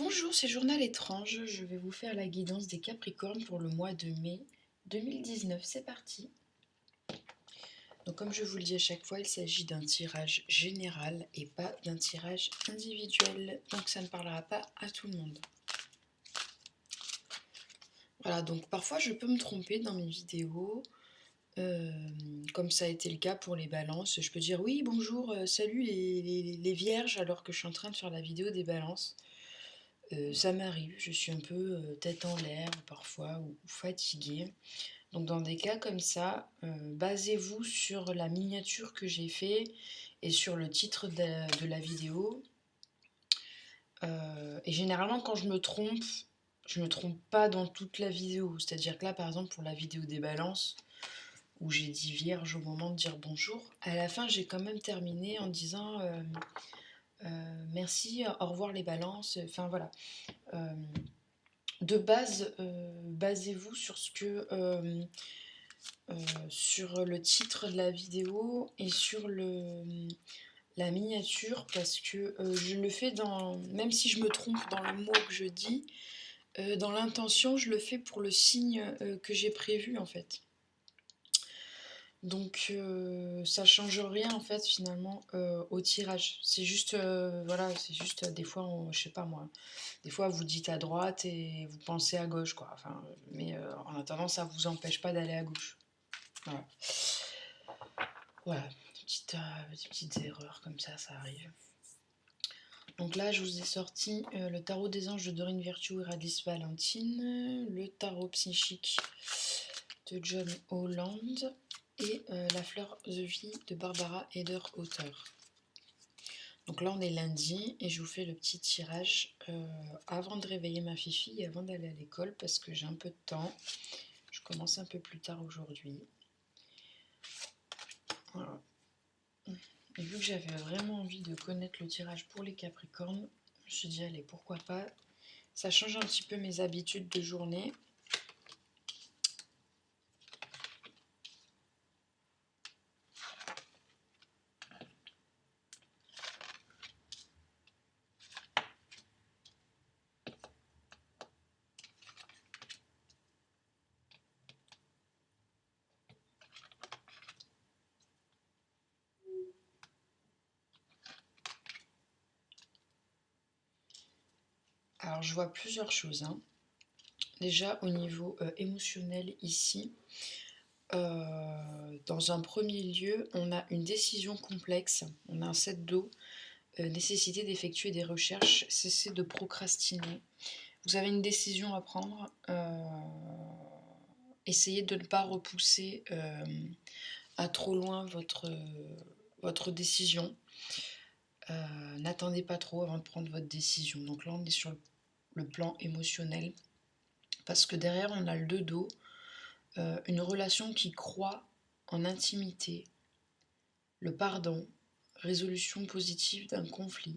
Bonjour, c'est Journal étrange. Je vais vous faire la guidance des Capricornes pour le mois de mai 2019. C'est parti. Donc, comme je vous le dis à chaque fois, il s'agit d'un tirage général et pas d'un tirage individuel. Donc, ça ne parlera pas à tout le monde. Voilà, donc parfois je peux me tromper dans mes vidéos. Comme ça a été le cas pour les balances. Je peux dire oui, bonjour, salut les vierges, alors que je suis en train de faire la vidéo des balances. Ça m'arrive, je suis un peu tête en l'air parfois ou fatiguée. Donc dans des cas comme ça, basez-vous sur la miniature que j'ai fait et sur le titre de la vidéo. Et généralement quand je me trompe pas dans toute la vidéo. C'est-à-dire que là par exemple pour la vidéo des balances, où j'ai dit vierge au moment de dire bonjour, à la fin j'ai quand même terminé en disant merci, au revoir les balances, enfin voilà. De base, basez-vous sur sur le titre de la vidéo et sur la miniature, parce que je le fais même si je me trompe dans le mot que je dis, dans l'intention, je le fais pour le signe que j'ai prévu en fait. Donc ça change rien en fait finalement au tirage. C'est juste voilà, c'est juste des fois je sais pas moi, des fois vous dites à droite et vous pensez à gauche quoi. Enfin, mais en attendant ça vous empêche pas d'aller à gauche. Voilà. Voilà, des petites erreurs comme ça arrive. Donc là, je vous ai sorti le tarot des anges de Dorine Virtue et Radis Valentine, le tarot psychique de John Holland et la fleur The Vie de Barbara Eder-Hauter. Donc là, on est lundi et je vous fais le petit tirage avant de réveiller ma fifi et avant d'aller à l'école parce que j'ai un peu de temps. Je commence un peu plus tard aujourd'hui. Voilà. Et vu que j'avais vraiment envie de connaître le tirage pour les Capricornes, je me suis dit allez, pourquoi pas. Ça change un petit peu mes habitudes de journée. Alors je vois plusieurs choses. Déjà au niveau émotionnel ici, dans un premier lieu, on a une décision complexe, on a un 7 d'eau, nécessité d'effectuer des recherches, cesser de procrastiner. Vous avez une décision à prendre, essayez de ne pas repousser à trop loin votre décision. N'attendez pas trop avant de prendre votre décision. Donc là on est sur le plan émotionnel, parce que derrière on a le 2 d'eau, une relation qui croît en intimité, le pardon, résolution positive d'un conflit.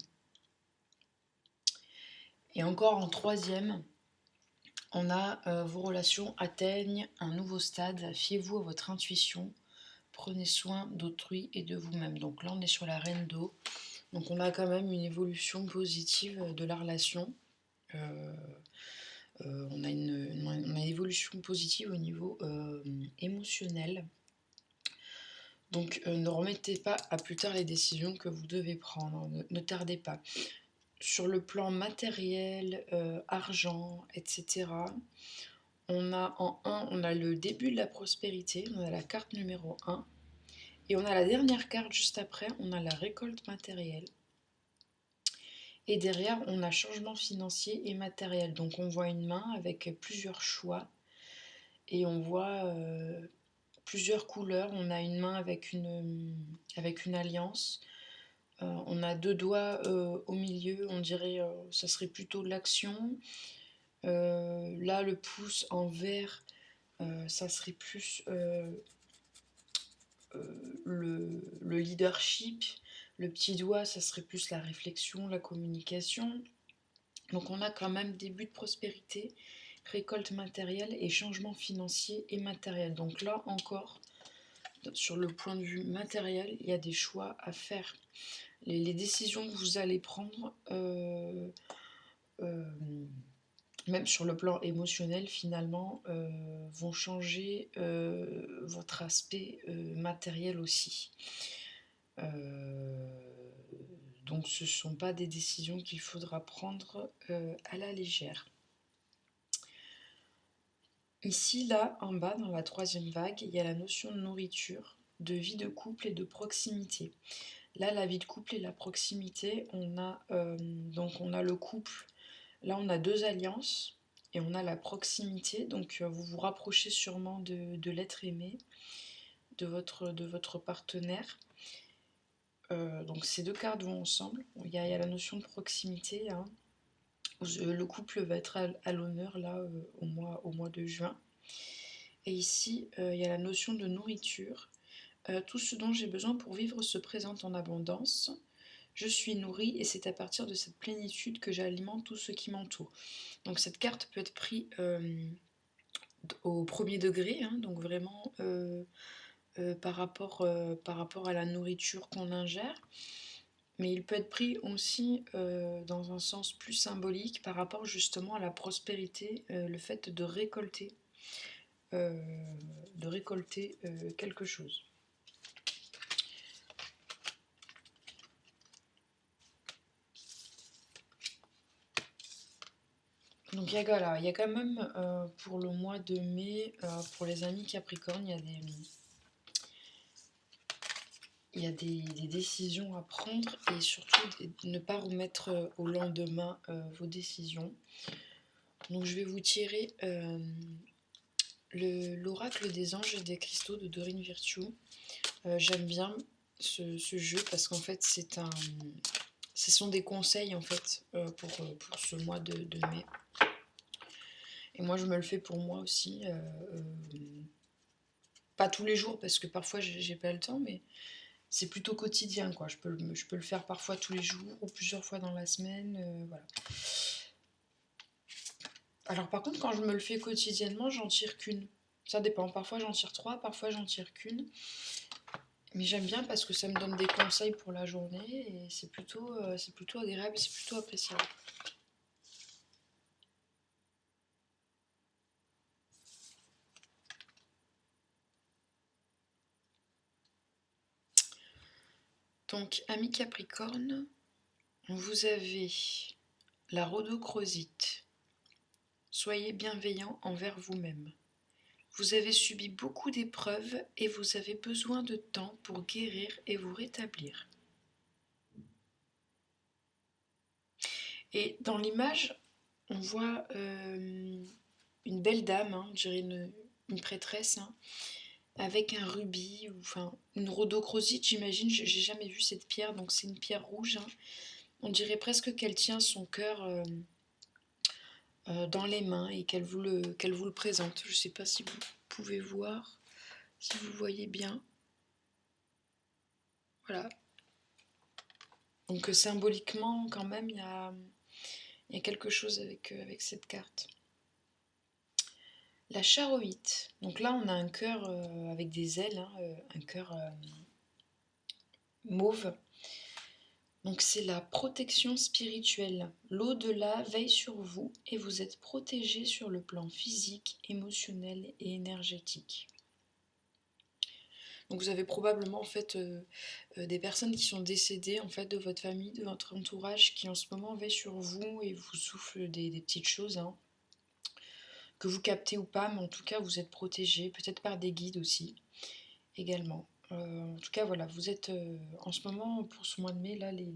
Et encore en troisième, on a vos relations atteignent un nouveau stade, fiez-vous à votre intuition, prenez soin d'autrui et de vous-même. Donc là on est sur la reine d'eau, donc on a quand même une évolution positive de la relation. On a une évolution positive au niveau émotionnel. Donc ne remettez pas à plus tard les décisions que vous devez prendre, ne tardez pas. Sur le plan matériel, argent, etc., on a en 1, on a le début de la prospérité, on a la carte numéro 1, et on a la dernière carte juste après, on a la récolte matérielle. Et derrière, on a changement financier et matériel. Donc on voit une main avec plusieurs choix, et on voit plusieurs couleurs. On a une main avec une alliance. On a 2 doigts au milieu, on dirait ça serait plutôt l'action. Là, le pouce en vert, ça serait plus le leadership. Le petit doigt, ça serait plus la réflexion, la communication. Donc on a quand même début de prospérité, récolte matérielle et changement financier et matériel. Donc là encore, sur le point de vue matériel, il y a des choix à faire. Les décisions que vous allez prendre même sur le plan émotionnel finalement, vont changer votre aspect matériel aussi. Donc ce ne sont pas des décisions qu'il faudra prendre à la légère. Ici, là, en bas, dans la troisième vague, il y a la notion de nourriture, de vie de couple et de proximité. Là, la vie de couple et la proximité, donc on a le couple. Là, on a 2 alliances et on a la proximité. Donc, vous vous rapprochez sûrement de l'être aimé, de votre partenaire. Donc, ces 2 cartes vont ensemble. Il y a la notion de proximité, hein. Le couple va être à l'honneur là au mois de juin. Et ici, il y a la notion de nourriture. Tout ce dont j'ai besoin pour vivre se présente en abondance. Je suis nourrie et c'est à partir de cette plénitude que j'alimente tout ce qui m'entoure. Donc cette carte peut être prise au premier degré, hein, donc vraiment par rapport à la nourriture qu'on ingère. Mais il peut être pris aussi dans un sens plus symbolique par rapport justement à la prospérité, le fait de récolter quelque chose. Donc il y a quand même pour le mois de mai, pour les amis Capricorne, il y a des décisions à prendre et surtout ne pas remettre au lendemain vos décisions. Donc je vais vous tirer l'oracle des anges et des cristaux de Dorine Virtue. J'aime bien ce jeu parce qu'en fait ce sont des conseils en fait pour ce mois de mai. Et moi je me le fais pour moi aussi. Pas tous les jours parce que parfois j'ai pas le temps, mais c'est plutôt quotidien quoi. Je peux le faire parfois tous les jours ou plusieurs fois dans la semaine. Voilà. Alors par contre quand je me le fais quotidiennement, j'en tire qu'une. Ça dépend. Parfois j'en tire 3, parfois j'en tire qu'une. Mais j'aime bien parce que ça me donne des conseils pour la journée et c'est plutôt agréable, c'est plutôt appréciable. Donc, amis Capricorne, vous avez la rhodochrosite. Soyez bienveillant envers vous-même. Vous avez subi beaucoup d'épreuves et vous avez besoin de temps pour guérir et vous rétablir. Et dans l'image, on voit une belle dame, hein, on dirait une prêtresse, hein, avec un rubis, ou enfin une rhodochrosite, j'imagine, j'ai jamais vu cette pierre, donc c'est une pierre rouge, hein. On dirait presque qu'elle tient son cœur dans les mains et qu'elle vous le présente. Je ne sais pas si vous pouvez voir, si vous voyez bien. Voilà. Donc symboliquement, quand même, il y a quelque chose avec cette carte. La charoïte. Donc là, on a un cœur avec des ailes, hein, un cœur mauve. Donc c'est la protection spirituelle. L'au-delà veille sur vous et vous êtes protégé sur le plan physique, émotionnel et énergétique. Donc vous avez probablement en fait des personnes qui sont décédées en fait de votre famille, de votre entourage, qui en ce moment veillent sur vous et vous soufflent des petites choses, hein, que vous captez ou pas, mais en tout cas vous êtes protégé, peut-être par des guides aussi également. En tout cas voilà, vous êtes en ce moment pour ce mois de mai là, les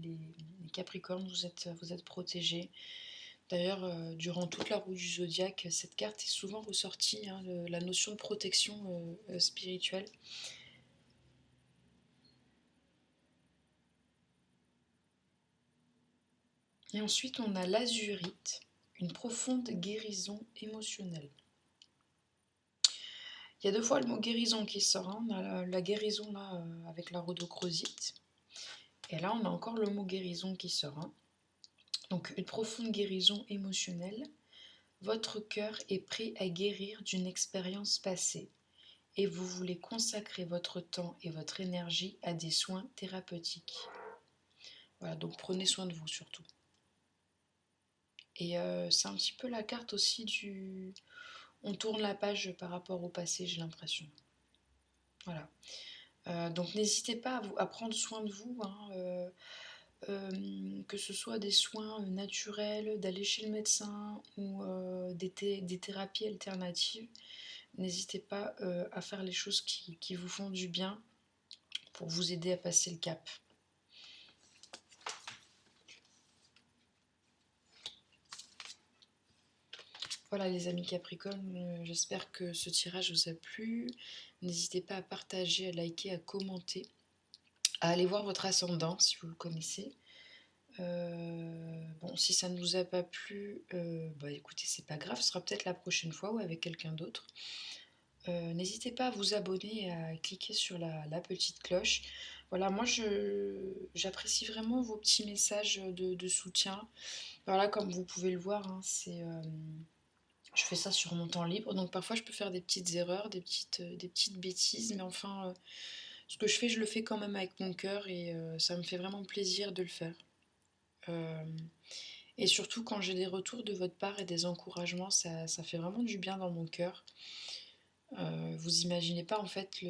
Capricornes, vous êtes protégés. D'ailleurs, durant toute la roue du zodiaque, cette carte est souvent ressortie, hein, la notion de protection spirituelle. Et ensuite, on a l'azurite, une profonde guérison émotionnelle. Il y a 2 fois le mot guérison qui sort, hein. On a la guérison là avec la rhodochrosite. Et là, on a encore le mot guérison qui sort, hein. Donc, une profonde guérison émotionnelle. Votre cœur est prêt à guérir d'une expérience passée et vous voulez consacrer votre temps et votre énergie à des soins thérapeutiques. Voilà, donc prenez soin de vous surtout. Et c'est un petit peu la carte aussi du... On tourne la page par rapport au passé, j'ai l'impression. Voilà. Donc n'hésitez pas à prendre soin de vous, hein, que ce soit des soins naturels, d'aller chez le médecin ou des thérapies alternatives. N'hésitez pas à faire les choses qui vous font du bien pour vous aider à passer le cap. Voilà les amis Capricorne, j'espère que ce tirage vous a plu. N'hésitez pas à partager, à liker, à commenter, à aller voir votre ascendant si vous le connaissez. Bon, si ça ne vous a pas plu, bah écoutez, c'est pas grave, ce sera peut-être la prochaine fois ou avec quelqu'un d'autre. N'hésitez pas à vous abonner et à cliquer sur la petite cloche. Voilà, moi j'apprécie vraiment vos petits messages de soutien. Voilà, comme vous pouvez le voir, hein, je fais ça sur mon temps libre, donc parfois je peux faire des petites erreurs, des petites bêtises, mais enfin, ce que je fais, je le fais quand même avec mon cœur et ça me fait vraiment plaisir de le faire. Euh, et surtout quand j'ai des retours de votre part et des encouragements, ça fait vraiment du bien dans mon cœur. Vous imaginez pas en fait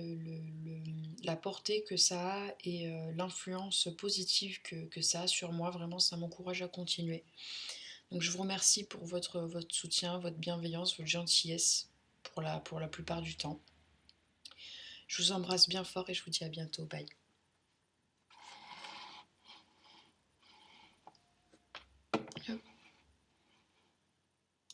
la portée que ça a et l'influence positive que ça a sur moi. Vraiment, ça m'encourage à continuer. Donc je vous remercie pour votre soutien, votre bienveillance, votre gentillesse pour la plupart du temps. Je vous embrasse bien fort et je vous dis à bientôt. Bye.